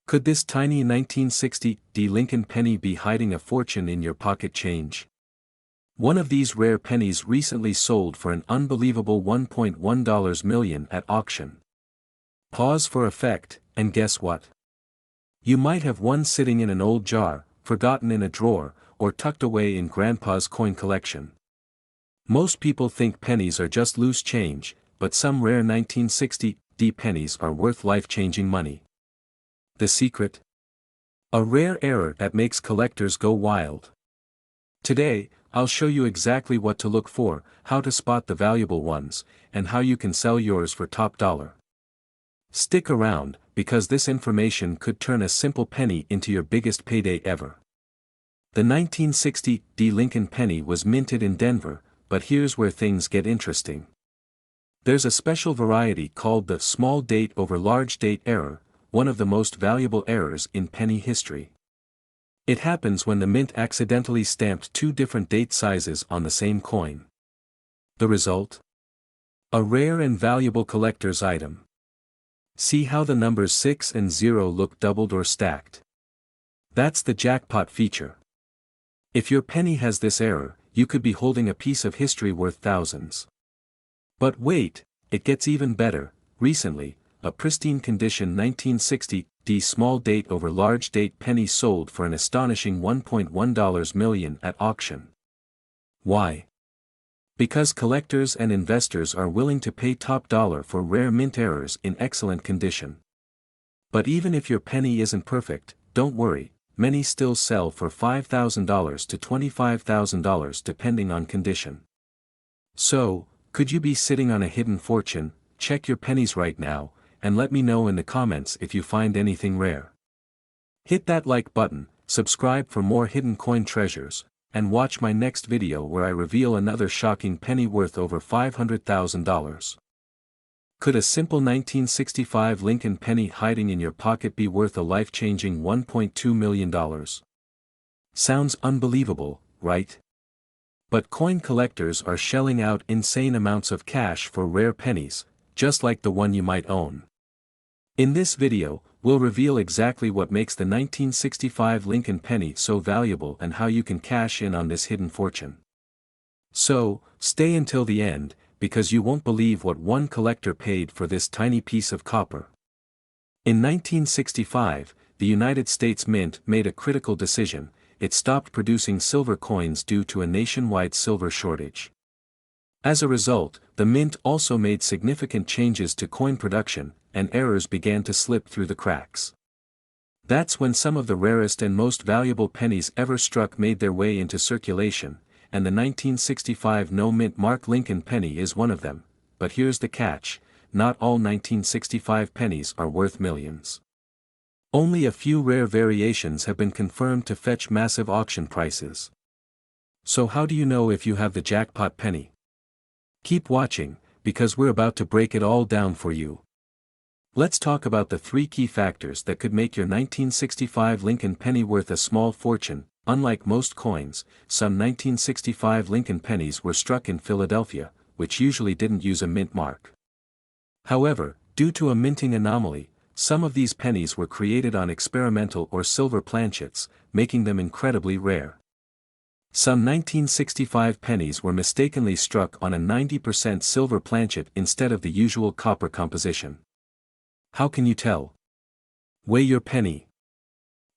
Could this tiny 1960 Lincoln penny be hiding a fortune in your pocket change? One of these rare pennies recently sold for an unbelievable $1.1 million at auction. Pause for effect, and guess what? You might have one sitting in an old jar, forgotten in a drawer, or tucked away in Grandpa's coin collection. Most people think pennies are just loose change, but some rare 1960 pennies are worth life-changing money. The secret? A rare error that makes collectors go wild. Today, I'll show you exactly what to look for, how to spot the valuable ones, and how you can sell yours for top dollar. Stick around, because this information could turn a simple penny into your biggest payday ever. The 1960 Lincoln penny was minted in Denver, but here's where things get interesting. There's a special variety called the small date over large date error, one of the most valuable errors in penny history. It happens when the mint accidentally stamped two different date sizes on the same coin. The result? A rare and valuable collector's item. See how the numbers 6 and 0 look doubled or stacked? That's the jackpot feature. If your penny has this error, you could be holding a piece of history worth thousands. But wait, it gets even better. Recently, a pristine condition 1960 small date over large date penny sold for an astonishing $1.1 million at auction. Why? Because collectors and investors are willing to pay top dollar for rare mint errors in excellent condition. But even if your penny isn't perfect, don't worry, many still sell for $5,000 to $25,000 depending on condition. So, could you be sitting on a hidden fortune? Check your pennies right now, and let me know in the comments if you find anything rare. Hit that like button, subscribe for more hidden coin treasures, and watch my next video where I reveal another shocking penny worth over $500,000. Could a simple 1965 Lincoln penny hiding in your pocket be worth a life-changing $1.2 million? Sounds unbelievable, right? But coin collectors are shelling out insane amounts of cash for rare pennies, just like the one you might own. In this video, we'll reveal exactly what makes the 1965 Lincoln penny so valuable and how you can cash in on this hidden fortune. So, stay until the end, because you won't believe what one collector paid for this tiny piece of copper. In 1965, the United States Mint made a critical decision. It stopped producing silver coins due to a nationwide silver shortage. As a result, the mint also made significant changes to coin production, and errors began to slip through the cracks. That's when some of the rarest and most valuable pennies ever struck made their way into circulation, and the 1965 no-mint mark Lincoln penny is one of them. But here's the catch: not all 1965 pennies are worth millions. Only a few rare variations have been confirmed to fetch massive auction prices. So how do you know if you have the jackpot penny? Keep watching, because we're about to break it all down for you. Let's talk about the 3 key factors that could make your 1965 Lincoln penny worth a small fortune. Unlike most coins, some 1965 Lincoln pennies were struck in Philadelphia, which usually didn't use a mint mark. However, due to a minting anomaly, some of these pennies were created on experimental or silver planchets, making them incredibly rare. Some 1965 pennies were mistakenly struck on a 90% silver planchet instead of the usual copper composition. How can you tell? Weigh your penny.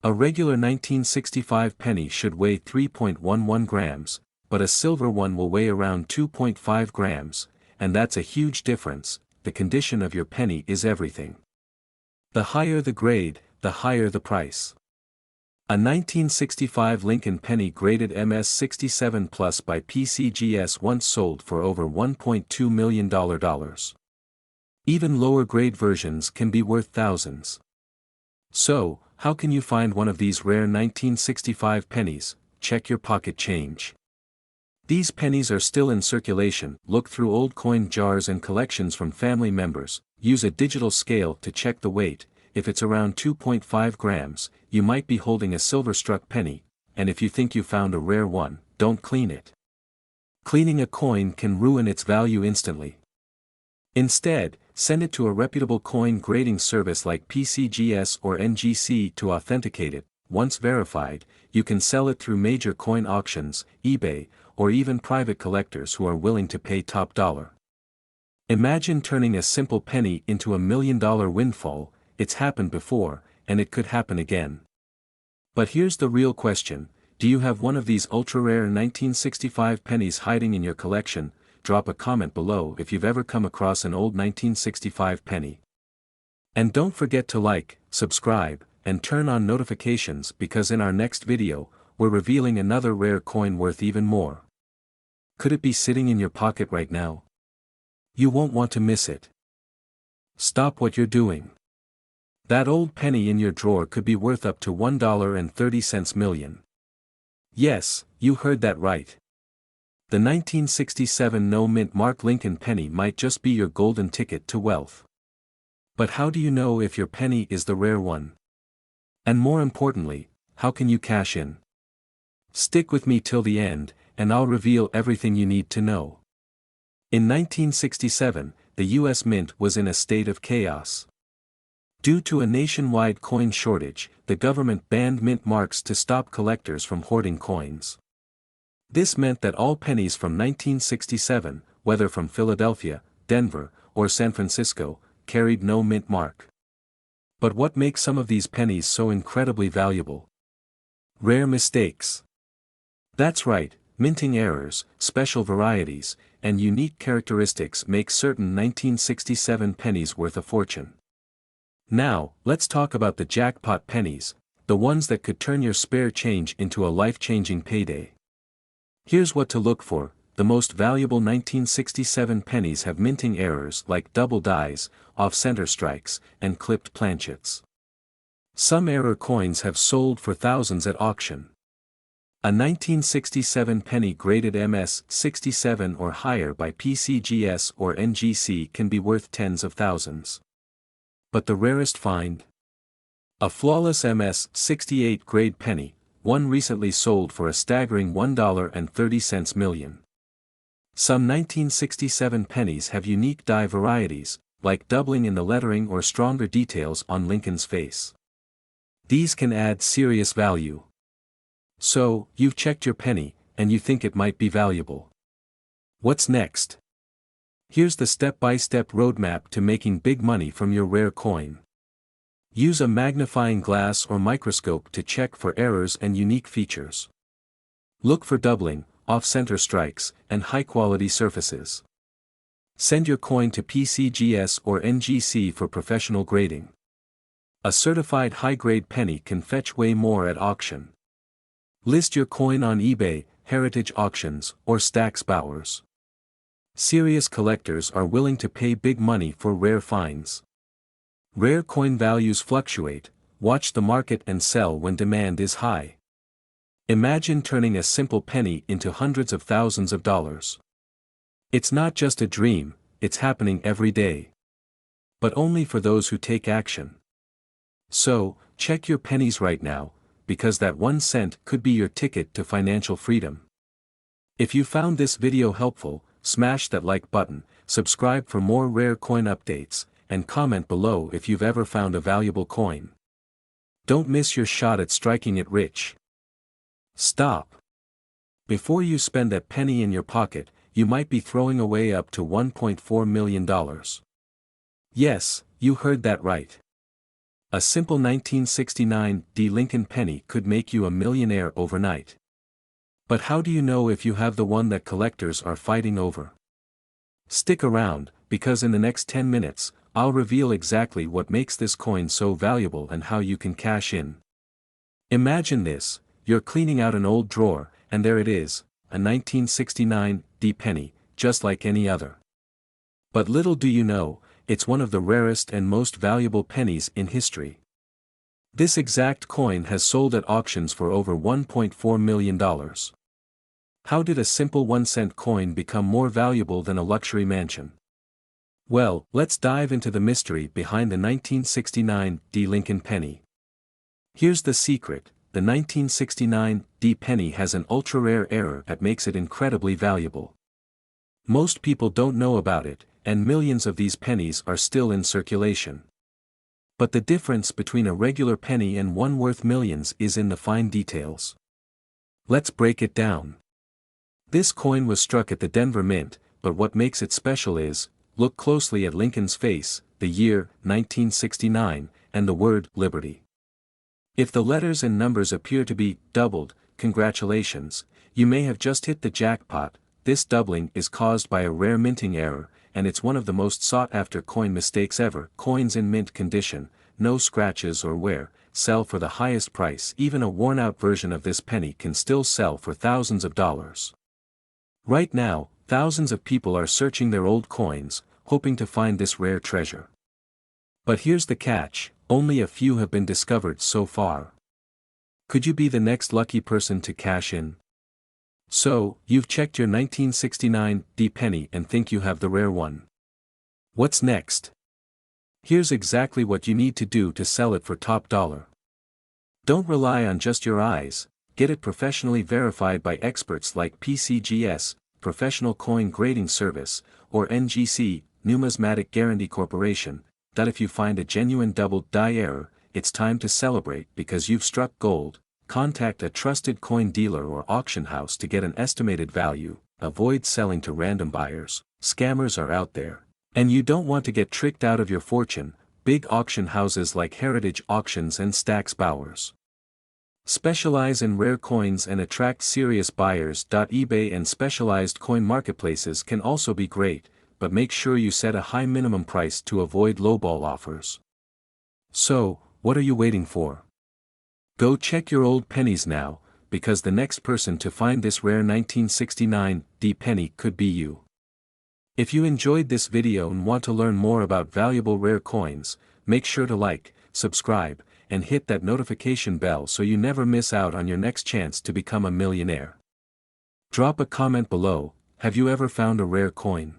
A regular 1965 penny should weigh 3.11 grams, but a silver one will weigh around 2.5 grams, and that's a huge difference. The condition of your penny is everything. The higher the grade, the higher the price. A 1965 Lincoln penny graded MS67 Plus by PCGS once sold for over $1.2 million. Even lower grade versions can be worth thousands. So, how can you find one of these rare 1965 pennies? Check your pocket change. These pennies are still in circulation. Look through old coin jars and collections from family members. Use a digital scale to check the weight. If it's around 2.5 grams, you might be holding a silver-struck penny, and if you think you found a rare one, don't clean it. Cleaning a coin can ruin its value instantly. Instead, send it to a reputable coin grading service like PCGS or NGC to authenticate it. Once verified, you can sell it through major coin auctions, eBay, or even private collectors who are willing to pay top dollar. Imagine turning a simple penny into $1 million windfall. It's happened before, and it could happen again. But here's the real question: do you have one of these ultra-rare 1965 pennies hiding in your collection? Drop a comment below if you've ever come across an old 1965 penny. And don't forget to like, subscribe, and turn on notifications, because in our next video, we're revealing another rare coin worth even more. Could it be sitting in your pocket right now? You won't want to miss it. Stop what you're doing. That old penny in your drawer could be worth up to $1.30 million. Yes, you heard that right. The 1967 no-mint Mark Lincoln penny might just be your golden ticket to wealth. But how do you know if your penny is the rare one? And more importantly, how can you cash in? Stick with me till the end, and I'll reveal everything you need to know. In 1967, the U.S. Mint was in a state of chaos. Due to a nationwide coin shortage, the government banned mint marks to stop collectors from hoarding coins. This meant that all pennies from 1967, whether from Philadelphia, Denver, or San Francisco, carried no mint mark. But what makes some of these pennies so incredibly valuable? Rare mistakes. That's right, minting errors, special varieties, and unique characteristics make certain 1967 pennies worth a fortune. Now, let's talk about the jackpot pennies, the ones that could turn your spare change into a life-changing payday. Here's what to look for: the most valuable 1967 pennies have minting errors like double dies, off-center strikes, and clipped planchets. Some error coins have sold for thousands at auction. A 1967 penny graded MS-67 or higher by PCGS or NGC can be worth tens of thousands. But the rarest find? A flawless MS-68 grade penny, one recently sold for a staggering $1.30 million. Some 1967 pennies have unique die varieties, like doubling in the lettering or stronger details on Lincoln's face. These can add serious value. So, you've checked your penny, and you think it might be valuable. What's next? Here's the step-by-step roadmap to making big money from your rare coin. Use a magnifying glass or microscope to check for errors and unique features. Look for doubling, off-center strikes, and high-quality surfaces. Send your coin to PCGS or NGC for professional grading. A certified high-grade penny can fetch way more at auction. List your coin on eBay, Heritage Auctions, or Stax Bowers. Serious collectors are willing to pay big money for rare finds. Rare coin values fluctuate. Watch the market and sell when demand is high. Imagine turning a simple penny into hundreds of thousands of dollars. It's not just a dream, it's happening every day. But only for those who take action. So, check your pennies right now, because that 1 cent could be your ticket to financial freedom. If you found this video helpful, smash that like button, subscribe for more rare coin updates, and comment below if you've ever found a valuable coin. Don't miss your shot at striking it rich. Stop. Before you spend that penny in your pocket, you might be throwing away up to $1.4 million. Yes, you heard that right. A simple 1969 Lincoln penny could make you a millionaire overnight. But how do you know if you have the one that collectors are fighting over? Stick around, because in the next 10 minutes, I'll reveal exactly what makes this coin so valuable and how you can cash in. Imagine this: you're cleaning out an old drawer, and there it is, a 1969 penny, just like any other. But little do you know, it's one of the rarest and most valuable pennies in history. This exact coin has sold at auctions for over $1.4 million. How did a simple 1-cent coin become more valuable than a luxury mansion? Well, let's dive into the mystery behind the 1969 Lincoln penny. Here's the secret: the 1969 penny has an ultra-rare error that makes it incredibly valuable. Most people don't know about it, and millions of these pennies are still in circulation. But the difference between a regular penny and one worth millions is in the fine details. Let's break it down. This coin was struck at the Denver Mint, but what makes it special is, look closely at Lincoln's face, the year, 1969, and the word, Liberty. If the letters and numbers appear to be doubled, congratulations, you may have just hit the jackpot. This doubling is caused by a rare minting error, and it's one of the most sought-after coin mistakes ever. Coins in mint condition, no scratches or wear, sell for the highest price. Even a worn-out version of this penny can still sell for thousands of dollars. Right now, thousands of people are searching their old coins, hoping to find this rare treasure. But here's the catch, only a few have been discovered so far. Could you be the next lucky person to cash in? So, you've checked your 1969 D penny and think you have the rare one. What's next? Here's exactly what you need to do to sell it for top dollar. Don't rely on just your eyes, get it professionally verified by experts like PCGS, Professional Coin Grading Service, or NGC, Numismatic Guarantee Corporation, that if you find a genuine double die error, it's time to celebrate because you've struck gold. Contact a trusted coin dealer or auction house to get an estimated value, avoid selling to random buyers, scammers are out there. And you don't want to get tricked out of your fortune. Big auction houses like Heritage Auctions and Stack's Bowers specialize in rare coins and attract serious buyers. eBay and specialized coin marketplaces can also be great, but make sure you set a high minimum price to avoid lowball offers. So, what are you waiting for? Go check your old pennies now, because the next person to find this rare 1969 D penny could be you. If you enjoyed this video and want to learn more about valuable rare coins, make sure to like, subscribe, and hit that notification bell so you never miss out on your next chance to become a millionaire. Drop a comment below, have you ever found a rare coin?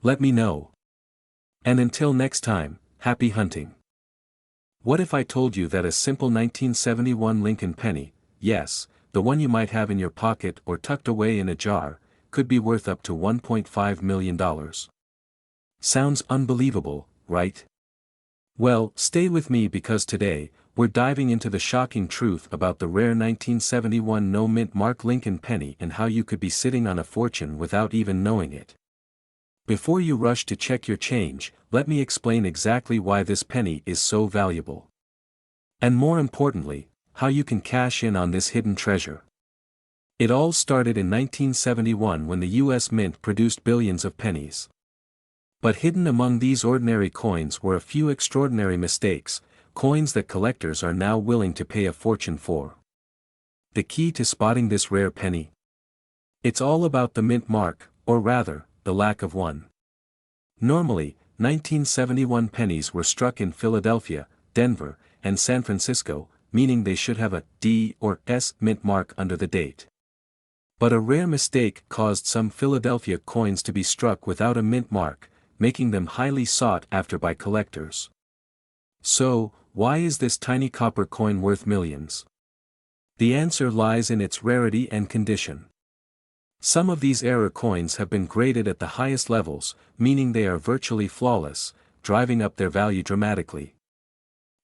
Let me know. And until next time, happy hunting. What if I told you that a simple 1971 Lincoln penny, yes, the one you might have in your pocket or tucked away in a jar, could be worth up to $1.5 million? Sounds unbelievable, right? Well, stay with me because today, we're diving into the shocking truth about the rare 1971 no-mint mark Lincoln penny and how you could be sitting on a fortune without even knowing it. Before you rush to check your change, let me explain exactly why this penny is so valuable. And more importantly, how you can cash in on this hidden treasure. It all started in 1971 when the US Mint produced billions of pennies. But hidden among these ordinary coins were a few extraordinary mistakes, coins that collectors are now willing to pay a fortune for. The key to spotting this rare penny? It's all about the mint mark, or rather, the lack of one. Normally, 1971 pennies were struck in Philadelphia, Denver, and San Francisco, meaning they should have a D or S mint mark under the date. But a rare mistake caused some Philadelphia coins to be struck without a mint mark, making them highly sought after by collectors. So, why is this tiny copper coin worth millions? The answer lies in its rarity and condition. Some of these error coins have been graded at the highest levels, meaning they are virtually flawless, driving up their value dramatically.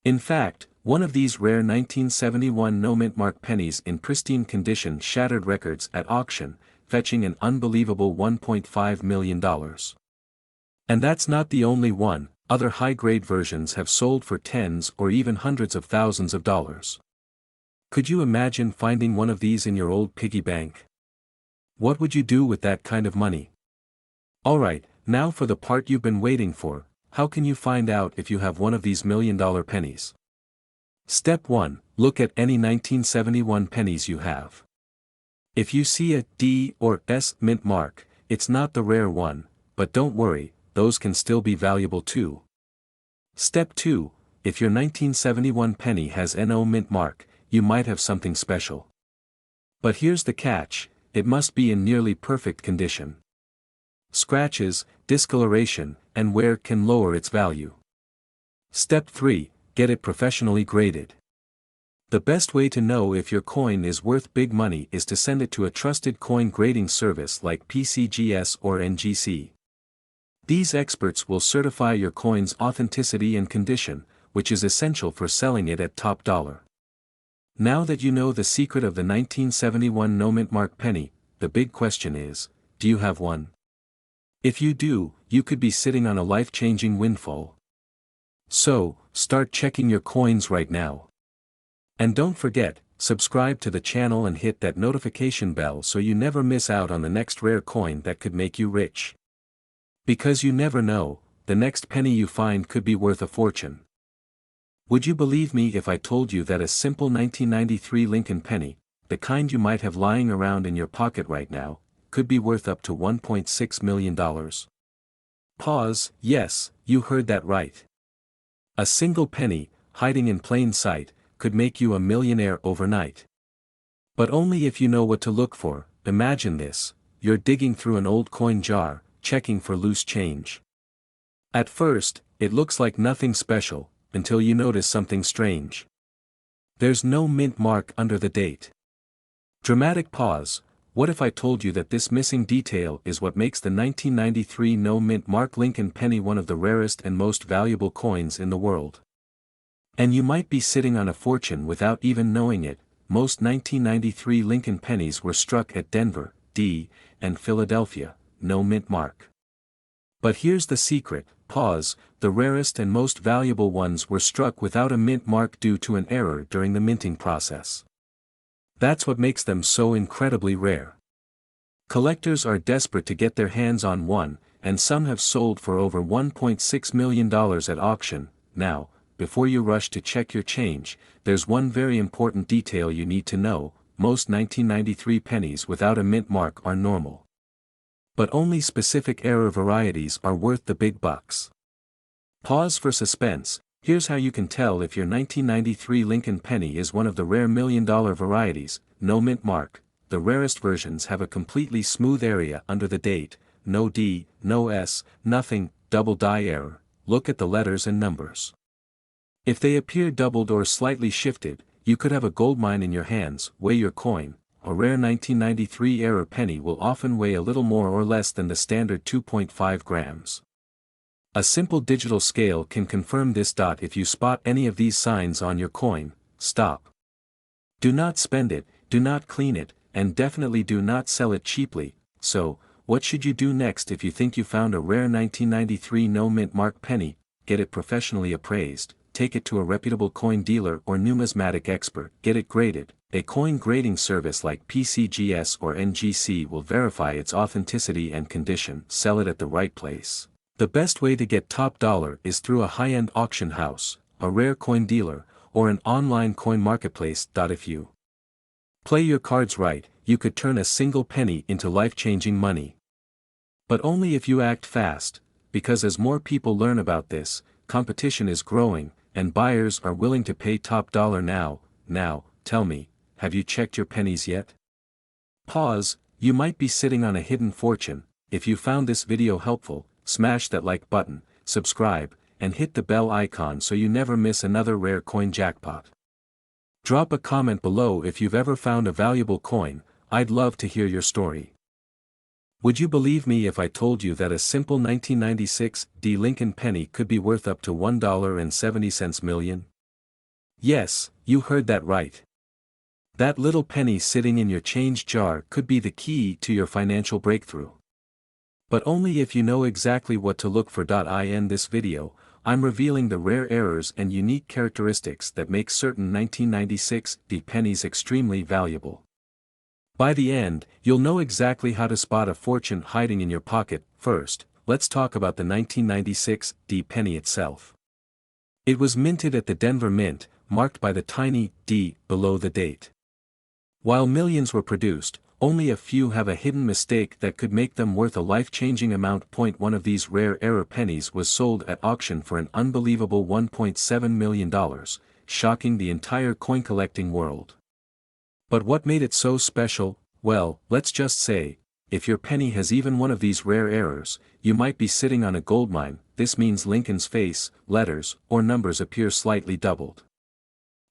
In fact, one of these rare 1971 no-mint mark pennies in pristine condition shattered records at auction, fetching an unbelievable $1.5 million. And that's not the only one, other high-grade versions have sold for tens or even hundreds of thousands of dollars. Could you imagine finding one of these in your old piggy bank? What would you do with that kind of money? Alright, now for the part you've been waiting for, how can you find out if you have one of these million-dollar pennies? Step 1, look at any 1971 pennies you have. If you see a D or S mint mark, it's not the rare one, but don't worry, those can still be valuable too. Step 2, if your 1971 penny has NO mint mark, you might have something special. But here's the catch, it must be in nearly perfect condition. Scratches, discoloration, and wear can lower its value. Step 3, get it professionally graded. The best way to know if your coin is worth big money is to send it to a trusted coin grading service like PCGS or NGC. These experts will certify your coin's authenticity and condition, which is essential for selling it at top dollar. Now that you know the secret of the 1971 no mint mark penny, the big question is, do you have one? If you do, you could be sitting on a life-changing windfall. So, start checking your coins right now. And don't forget, subscribe to the channel and hit that notification bell so you never miss out on the next rare coin that could make you rich. Because you never know, the next penny you find could be worth a fortune. Would you believe me if I told you that a simple 1993 Lincoln penny, the kind you might have lying around in your pocket right now, could be worth up to $1.6 million? Pause. Yes, you heard that right. A single penny, hiding in plain sight, could make you a millionaire overnight. But only if you know what to look for. Imagine this: you're digging through an old coin jar, checking for loose change. At first, it looks like nothing special, until you notice something strange. There's no mint mark under the date. Dramatic pause. What if I told you that this missing detail is what makes the 1993 no mint mark Lincoln penny one of the rarest and most valuable coins in the world? And you might be sitting on a fortune without even knowing it. Most 1993 Lincoln pennies were struck at Denver, D, and Philadelphia, no mint mark. But here's the secret. Pause. The rarest and most valuable ones were struck without a mint mark due to an error during the minting process. That's what makes them so incredibly rare. Collectors are desperate to get their hands on one, and some have sold for over $1.6 million at auction. Now, before you rush to check your change, there's one very important detail you need to know: most 1993 pennies without a mint mark are normal. But only specific error varieties are worth the big bucks. Pause for suspense. Here's how you can tell if your 1993 Lincoln penny is one of the rare $1 million varieties. No mint mark. The rarest versions have a completely smooth area under the date, no D, no S, nothing, double die error. Look at the letters and numbers. If they appear doubled or slightly shifted, you could have a goldmine in your hands. Weigh your coin. A rare 1993 error penny will often weigh a little more or less than the standard 2.5 grams. A simple digital scale can confirm this. If you spot any of these signs on your coin, stop. Do not spend it, do not clean it, and definitely do not sell it cheaply. So, what should you do next if you think you found a rare 1993 no mint mark penny? Get it professionally appraised, take it to a reputable coin dealer or numismatic expert, get it graded. A coin grading service like PCGS or NGC will verify its authenticity and condition. Sell it at the right place. The best way to get top dollar is through a high-end auction house, a rare coin dealer, or an online coin marketplace. If you play your cards right, you could turn a single penny into life-changing money. But only if you act fast, because as more people learn about this, competition is growing, and buyers are willing to pay top dollar now. Now, tell me, have you checked your pennies yet? Pause. You might be sitting on a hidden fortune. If you found this video helpful, smash that like button, subscribe, and hit the bell icon so you never miss another rare coin jackpot. Drop a comment below if you've ever found a valuable coin. I'd love to hear your story. Would you believe me if I told you that a simple 1996 D Lincoln penny could be worth up to $1.70 million? Yes, you heard that right. That little penny sitting in your change jar could be the key to your financial breakthrough. But only if you know exactly what to look for. I end this video. I'm revealing the rare errors and unique characteristics that make certain 1996 D pennies extremely valuable. By the end, you'll know exactly how to spot a fortune hiding in your pocket. First, let's talk about the 1996 D penny itself. It was minted at the Denver Mint, marked by the tiny D below the date. While millions were produced, only a few have a hidden mistake that could make them worth a life-changing amount. One of these rare error pennies was sold at auction for an unbelievable $1.7 million, shocking the entire coin-collecting world. But what made it so special? Well, let's just say, if your penny has even one of these rare errors, you might be sitting on a goldmine. This means Lincoln's face, letters, or numbers appear slightly doubled.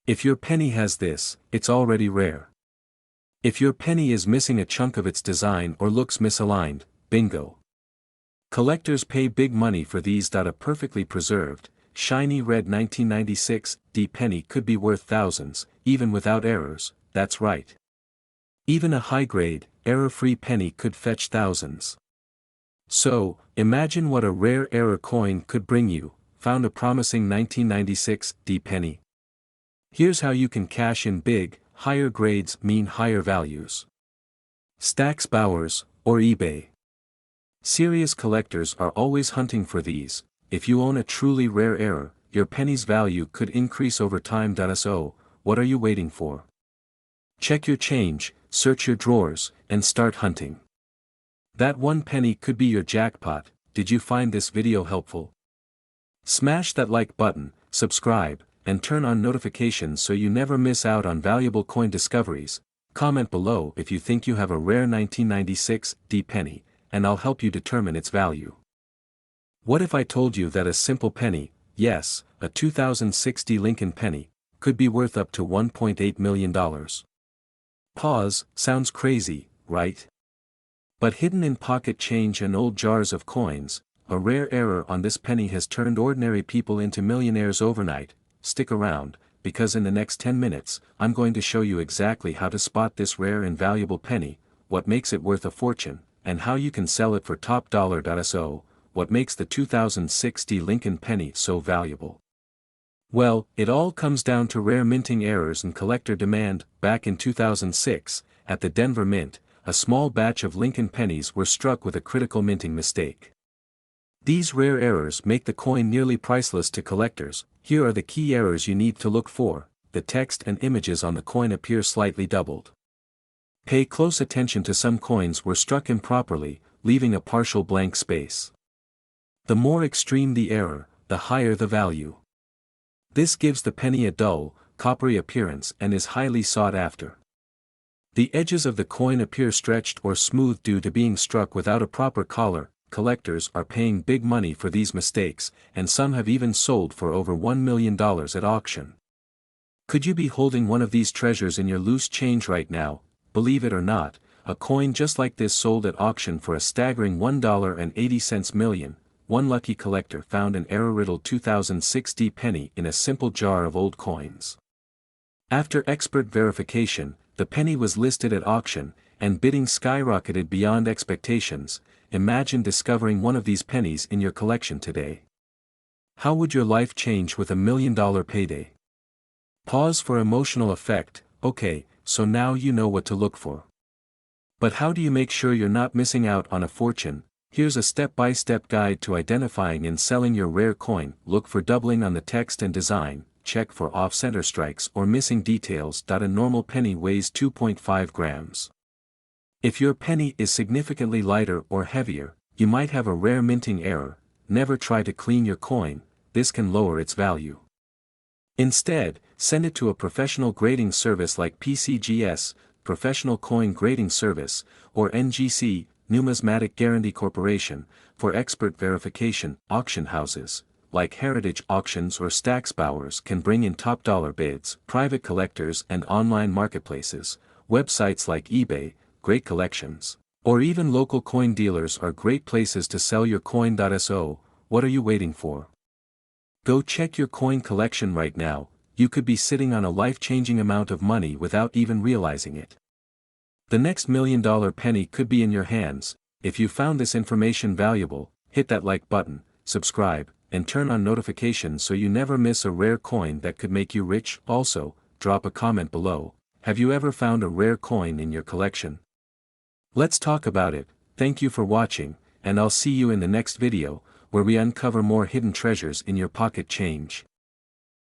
If your penny has this, it's already rare. If your penny is missing a chunk of its design or looks misaligned, bingo. Collectors pay big money for these. A perfectly preserved, shiny red 1996 D penny could be worth thousands, even without errors, that's right. Even a high-grade, error-free penny could fetch thousands. So, imagine what a rare error coin could bring you. Found a promising 1996 D penny. Here's how you can cash in big. Higher grades mean higher values. Stacks Bowers, or eBay. Serious collectors are always hunting for these. If you own a truly rare error, your penny's value could increase over time. So, what are you waiting for? Check your change, search your drawers, and start hunting. That one penny could be your jackpot. Did you find this video helpful? Smash that like button, subscribe, and turn on notifications so you never miss out on valuable coin discoveries. Comment below if you think you have a rare 1996 D penny, and I'll help you determine its value. What if I told you that a simple penny, yes, a 2060 Lincoln penny, could be worth up to $1.8 million? Pause, sounds crazy, right? But hidden in pocket change and old jars of coins, a rare error on this penny has turned ordinary people into millionaires overnight. Stick around, because in the next 10 minutes, I'm going to show you exactly how to spot this rare and valuable penny, what makes it worth a fortune, and how you can sell it for top dollar. So, what makes the 2060 Lincoln penny so valuable? Well, it all comes down to rare minting errors and collector demand. Back in 2006, at the Denver Mint, a small batch of Lincoln pennies were struck with a critical minting mistake. These rare errors make the coin nearly priceless to collectors. Here are the key errors you need to look for. The text and images on the coin appear slightly doubled. Pay close attention to some coins were struck improperly, leaving a partial blank space. The more extreme the error, the higher the value. This gives the penny a dull, coppery appearance and is highly sought after. The edges of the coin appear stretched or smooth due to being struck without a proper collar. Collectors are paying big money for these mistakes, and some have even sold for over $1 million at auction. Could you be holding one of these treasures in your loose change right now? Believe it or not, a coin just like this sold at auction for a staggering $1.80 million. One lucky collector found an error-riddled 2006 D penny in a simple jar of old coins. After expert verification, the penny was listed at auction, and bidding skyrocketed beyond expectations. Imagine discovering one of these pennies in your collection today. How would your life change with $1 million payday? Pause for emotional effect. Okay, so now you know what to look for. But how do you make sure you're not missing out on a fortune? Here's a step-by-step guide to identifying and selling your rare coin. Look for doubling on the text and design. Check for off-center strikes or missing details. A normal penny weighs 2.5 grams. If your penny is significantly lighter or heavier, you might have a rare minting error. Never try to clean your coin, this can lower its value. Instead, send it to a professional grading service like PCGS, Professional Coin Grading Service, or NGC, Numismatic Guarantee Corporation, for expert verification. Auction houses, like Heritage Auctions or Stacks Bowers, can bring in top dollar bids. Private collectors and online marketplaces, websites like eBay, Great Collections, or even local coin dealers are great places to sell your coin. So, what are you waiting for? Go check your coin collection right now. You could be sitting on a life-changing amount of money without even realizing it. The next $1 million penny could be in your hands. If you found this information valuable, hit that like button, subscribe, and turn on notifications so you never miss a rare coin that could make you rich. Also, drop a comment below. Have you ever found a rare coin in your collection? Let's talk about it. Thank you for watching, and I'll see you in the next video, where we uncover more hidden treasures in your pocket change.